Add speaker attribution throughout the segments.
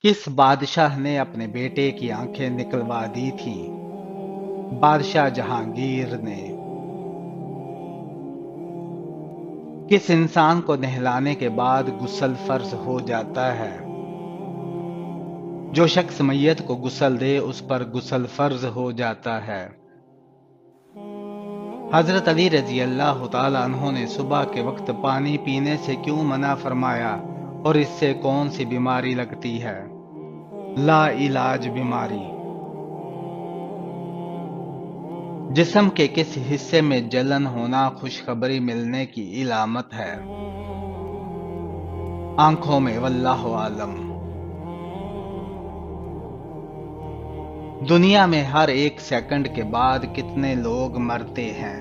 Speaker 1: کس بادشاہ نے اپنے بیٹے کی آنکھیں نکلوا دی تھیں؟ بادشاہ جہانگیر نے۔ کس انسان کو نہلانے کے بعد غسل فرض ہو جاتا ہے؟ جو شخص میت کو غسل دے اس پر غسل فرض ہو جاتا ہے۔ حضرت علی رضی اللہ تعالیٰ عنہ نے صبح کے وقت پانی پینے سے کیوں منع فرمایا اور اس سے کون سی بیماری لگتی ہے؟ لا علاج بیماری۔ جسم کے کس حصے میں جلن ہونا خوشخبری ملنے کی علامت ہے؟ آنکھوں میں، واللہ عالم۔ دنیا میں ہر ایک سیکنڈ کے بعد کتنے لوگ مرتے ہیں؟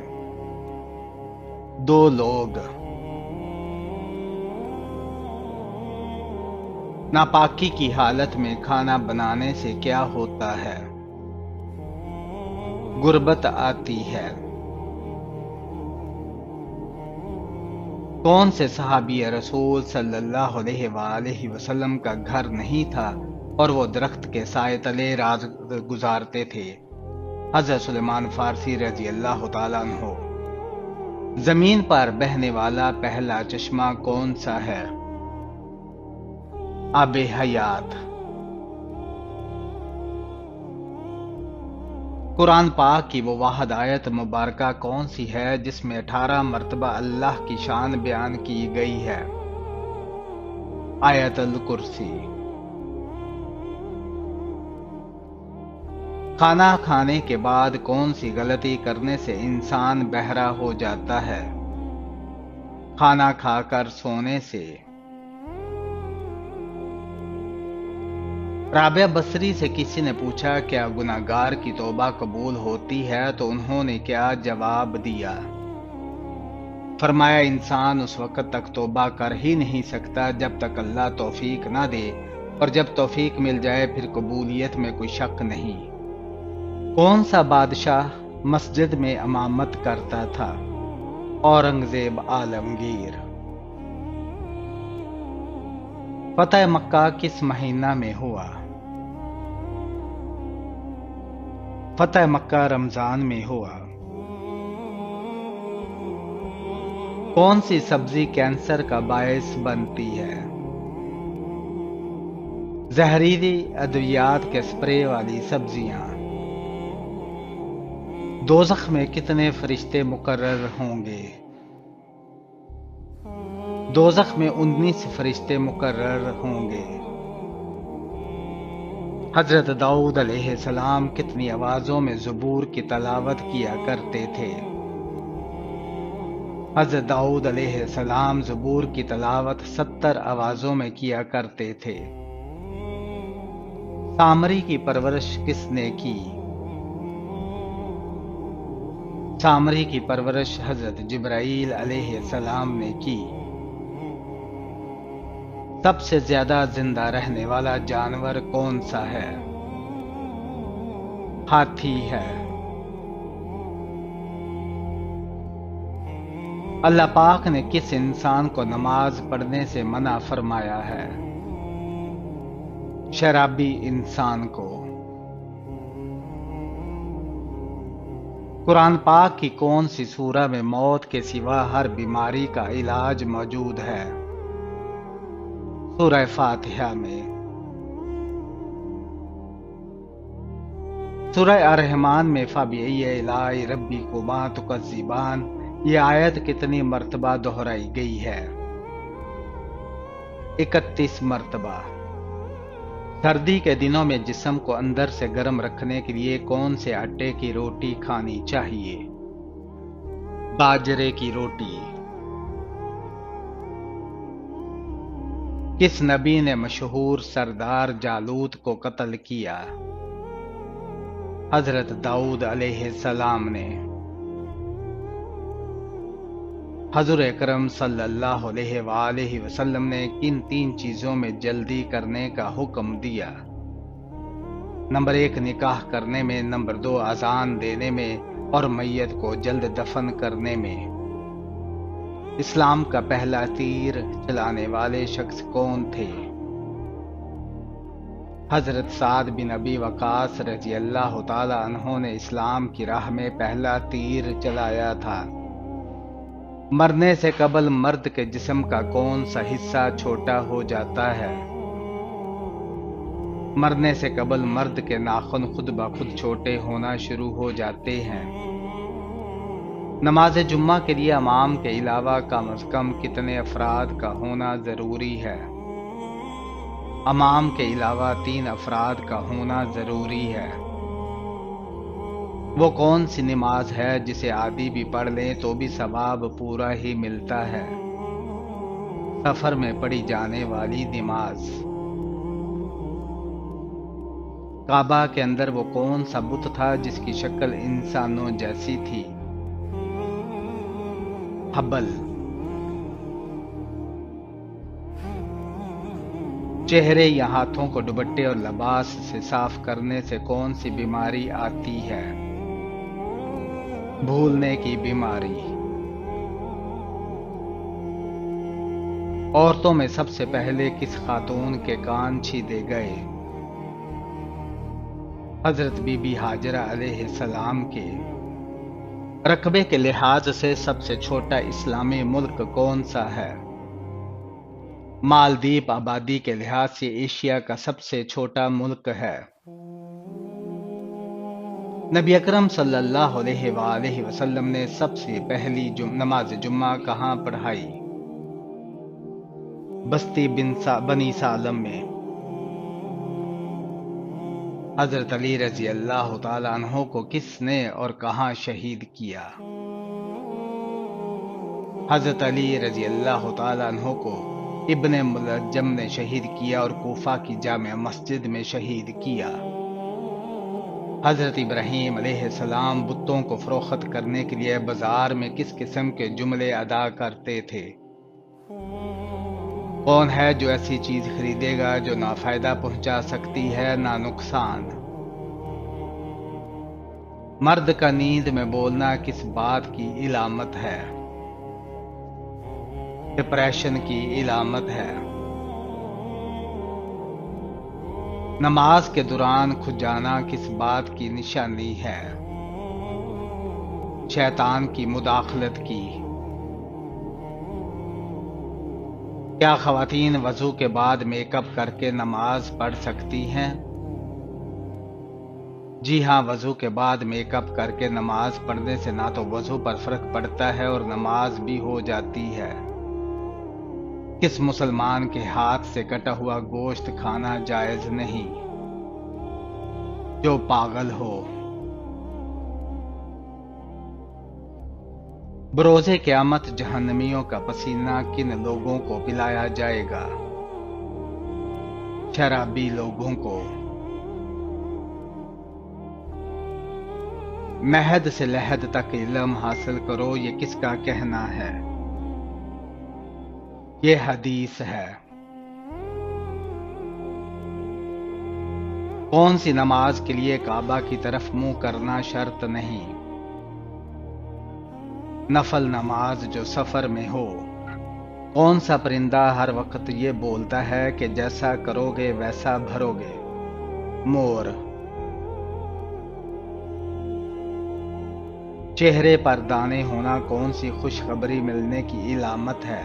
Speaker 1: 2 لوگ۔ ناپاکی کی حالت میں کھانا بنانے سے کیا ہوتا ہے؟ غربت آتی ہے۔ کون سے صحابی رسول صلی اللہ علیہ وآلہ وسلم کا گھر نہیں تھا اور وہ درخت کے سائے تلے رات گزارتے تھے؟ حضرت سلیمان فارسی رضی اللہ تعالیٰ عنہ۔ زمین پر بہنے والا پہلا چشمہ کون سا ہے؟ آب حیات۔ قرآن پاک کی وہ واحد آیت مبارکہ کون سی ہے جس میں 18 مرتبہ اللہ کی شان بیان کی گئی ہے؟ آیت الکرسی۔ کھانا کھانے کے بعد کون سی غلطی کرنے سے انسان بہرا ہو جاتا ہے؟ کھانا کھا کر سونے سے۔ رابعہ بصری سے کسی نے پوچھا کیا گناہگار کی توبہ قبول ہوتی ہے تو انہوں نے کیا جواب دیا؟ فرمایا انسان اس وقت تک توبہ کر ہی نہیں سکتا جب تک اللہ توفیق نہ دے، اور جب توفیق مل جائے پھر قبولیت میں کوئی شک نہیں۔ کون سا بادشاہ مسجد میں امامت کرتا تھا؟ اورنگزیب عالمگیر۔ فتح مکہ کس مہینہ میں ہوا؟ فتح مکہ رمضان میں ہوا۔ کون سی سبزی کینسر کا باعث بنتی ہے؟ زہریلی ادویات کے اسپرے والی سبزیاں۔ دوزخ میں کتنے فرشتے مقرر ہوں گے؟ دوزخ میں 19 فرشتے مقرر ہوں گے۔ حضرت داؤد علیہ السلام کتنی آوازوں میں زبور کی تلاوت کیا کرتے تھے؟ حضرت داؤد علیہ السلام زبور کی تلاوت 70 آوازوں میں کیا کرتے تھے۔ سامری کی پرورش کس نے کی؟ سامری کی پرورش حضرت جبرائیل علیہ السلام نے کی۔ سب سے زیادہ زندہ رہنے والا جانور کون سا ہے؟ ہاتھی ہے۔ اللہ پاک نے کس انسان کو نماز پڑھنے سے منع فرمایا ہے؟ شرابی انسان کو۔ قرآن پاک کی کون سی سورہ میں موت کے سوا ہر بیماری کا علاج موجود ہے؟ سورہ فاتحہ میں۔ سورہ الرحمن میں فَبِأَيِّ آلَاءِ رَبِّكُمَا تُكَذِّبَانِ یہ آیت کتنی مرتبہ دہرائی گئی ہے؟ 31 مرتبہ۔ سردی کے دنوں میں جسم کو اندر سے گرم رکھنے کے لیے کون سے آٹے کی روٹی کھانی چاہیے؟ باجرے کی روٹی۔ کس نبی نے مشہور سردار جالوت کو قتل کیا؟ حضرت داؤد علیہ السلام نے۔ حضور اکرم صلی اللہ علیہ وآلہ وسلم نے کن 3 چیزوں میں جلدی کرنے کا حکم دیا؟ نمبر 1 نکاح کرنے میں، نمبر 2 اذان دینے میں، اور میت کو جلد دفن کرنے میں۔ اسلام کا پہلا تیر چلانے والے شخص کون تھے؟ حضرت سعد بن ابی وقاص رضی اللہ تعالی عنہ نے اسلام کی راہ میں پہلا تیر چلایا تھا۔ مرنے سے قبل مرد کے جسم کا کون سا حصہ چھوٹا ہو جاتا ہے؟ مرنے سے قبل مرد کے ناخن خود بخود چھوٹے ہونا شروع ہو جاتے ہیں۔ نماز جمعہ کے لیے امام کے علاوہ کم از کم کتنے افراد کا ہونا ضروری ہے؟ امام کے علاوہ 3 افراد کا ہونا ضروری ہے۔ وہ کون سی نماز ہے جسے عادی بھی پڑھ لیں تو بھی ثواب پورا ہی ملتا ہے؟ سفر میں پڑھی جانے والی نماز۔ کعبہ کے اندر وہ کون سا بت تھا جس کی شکل انسانوں جیسی تھی؟ حبل۔ چہرے یا ہاتھوں کو دوپٹے اور لباس سے صاف کرنے سے کون سی بیماری آتی ہے؟ بھولنے کی بیماری۔ عورتوں میں سب سے پہلے کس خاتون کے کان چھیدے گئے؟ حضرت بی بی ہاجرہ علیہ السلام کے۔ رقبے کے لحاظ سے سب سے چھوٹا اسلامی ملک کون سا ہے؟ مالدیپ آبادی کے لحاظ سے ایشیا کا سب سے چھوٹا ملک ہے۔ نبی اکرم صلی اللہ علیہ وآلہ وسلم نے سب سے پہلی نماز جمعہ کہاں پڑھائی؟ بستی بنی سالم میں۔ حضرت علی رضی اللہ تعالیٰ عنہ کو کس نے اور کہاں شہید کیا؟ حضرت علی رضی اللہ تعالیٰ عنہ کو ابن ملجم نے شہید کیا اور کوفہ کی جامع مسجد میں شہید کیا۔ حضرت ابراہیم علیہ السلام بتوں کو فروخت کرنے کے لیے بازار میں کس قسم کے جملے ادا کرتے تھے؟ کون ہے جو ایسی چیز خریدے گا جو نہ فائدہ پہنچا سکتی ہے نہ نقصان؟ مرد کا نیند میں بولنا کس بات کی علامت ہے؟ ڈپریشن کی علامت ہے۔ نماز کے دوران کھجانا کس بات کی نشانی ہے؟ شیطان کی مداخلت کی۔ کیا خواتین وضو کے بعد میک اپ کر کے نماز پڑھ سکتی ہیں؟ جی ہاں، وضو کے بعد میک اپ کر کے نماز پڑھنے سے نہ تو وضو پر فرق پڑتا ہے اور نماز بھی ہو جاتی ہے۔ کس مسلمان کے ہاتھ سے کٹا ہوا گوشت کھانا جائز نہیں؟ جو پاگل ہو۔ بروز قیامت جہنمیوں کا پسینہ کن لوگوں کو پلایا جائے گا؟ شرابی لوگوں کو۔ مہد سے لحد تک علم حاصل کرو، یہ کس کا کہنا ہے؟ یہ حدیث ہے۔ کون سی نماز کے لیے کعبہ کی طرف منہ کرنا شرط نہیں؟ نفل نماز جو سفر میں ہو۔ کون سا پرندہ ہر وقت یہ بولتا ہے کہ جیسا کرو گے ویسا بھرو گے؟ مور۔ چہرے پر دانے ہونا کون سی خوشخبری ملنے کی علامت ہے؟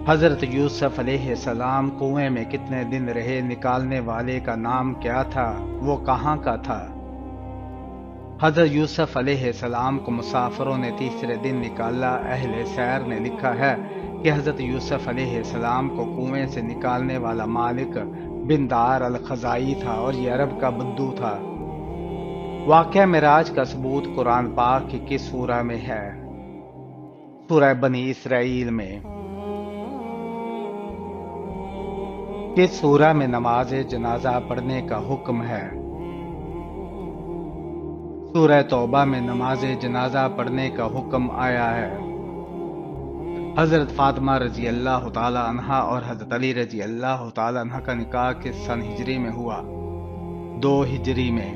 Speaker 1: حضرت یوسف علیہ السلام کنویں میں کتنے دن رہے؟ نکالنے والے کا نام کیا تھا؟ وہ کہاں کا تھا؟ حضرت یوسف علیہ السلام کو مسافروں نے تیسرے دن نکالا۔ اہل سیر نے لکھا ہے کہ حضرت یوسف علیہ السلام کو کنویں سے نکالنے والا مالک بن دار الخزائی تھا اور یہ عرب کا بدو تھا۔ واقعہ معراج کا ثبوت قرآن پاک کی کس سورہ میں ہے؟ سورہ بنی اسرائیل میں۔ کس سورہ میں نماز جنازہ پڑھنے کا حکم ہے؟ سورہ توبہ میں نماز جنازہ پڑھنے کا حکم آیا ہے۔ حضرت فاطمہ رضی اللہ تعالی عنہا اور حضرت علی رضی اللہ تعالی عنہ کا نکاح کس سن ہجری میں ہوا؟ 2 ہجری میں۔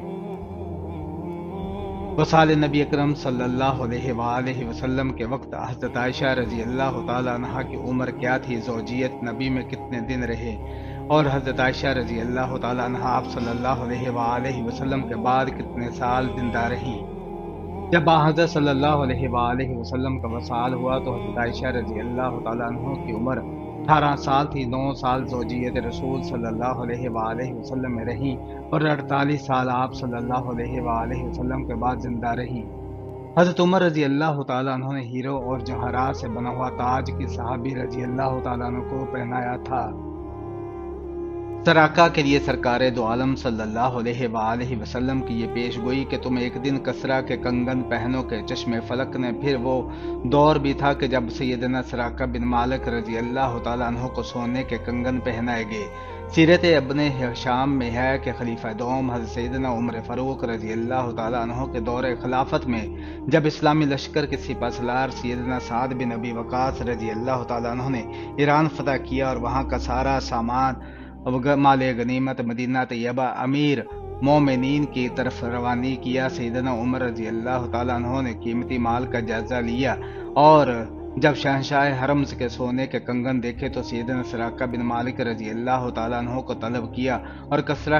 Speaker 1: وصال نبی اکرم صلی اللہ علیہ وآلہ وسلم کے وقت حضرت عائشہ رضی اللہ تعالی عنہ کی عمر کیا تھی؟ زوجیت نبی میں کتنے دن رہے؟ اور حضرت عائشہ رضی اللہ تعالیٰ عنہ آپ صلی اللہ علیہ وآلہ وسلم کے بعد کتنے سال زندہ رہیں؟ جب حضرت صلی اللہ علیہ وآلہ وسلم کا وصال ہوا تو حضرت عائشہ رضی اللہ تعالیٰ عنہ کی عمر 18 سال تھی۔ 9 سال زوجیت رسول صلی اللہ علیہ وآلہ وسلم میں رہیں اور 48 سال آپ صلی اللہ علیہ وآلہ وسلم کے بعد زندہ رہیں۔ حضرت عمر رضی اللہ تعالیٰ عنہ نے ہیرو اور جوہرات سے بنا ہوا تاج کی صحابی رضی اللہ تعالیٰ عنہ کو پہنایا تھا۔ سراقہ کے لیے سرکار دو عالم صلی اللہ علیہ وآلہ وسلم کی یہ پیش گوئی کہ تم ایک دن کسرا کے کنگن پہنو کے چشم فلک نے، پھر وہ دور بھی تھا کہ جب سیدنا سراقہ بن مالک رضی اللہ تعالیٰ عنہ کو سونے کے کنگن پہنائے گئے۔ سیرت ابن ہشام میں ہے کہ خلیفہ دوم حضرت سیدنا عمر فاروق رضی اللہ تعالیٰ عنہ کے دور خلافت میں جب اسلامی لشکر کے سپہ سالار سیدنا سعد بن ابی وقاص رضی اللہ تعالیٰ عنہ نے ایران فتح کیا اور وہاں کا سارا سامان مال غنیمت مدینہ طیبہ امیر مومنین کی طرف روانی کیا، سیدنا عمر رضی اللہ تعالیٰ عنہ نے قیمتی مال کا جائزہ لیا اور جب شہنشاہ حرم کے سونے کے کنگن دیکھے تو سیدنا سراقہ بن مالک رضی اللہ تعالیٰ عنہ کو طلب کیا اور کسرا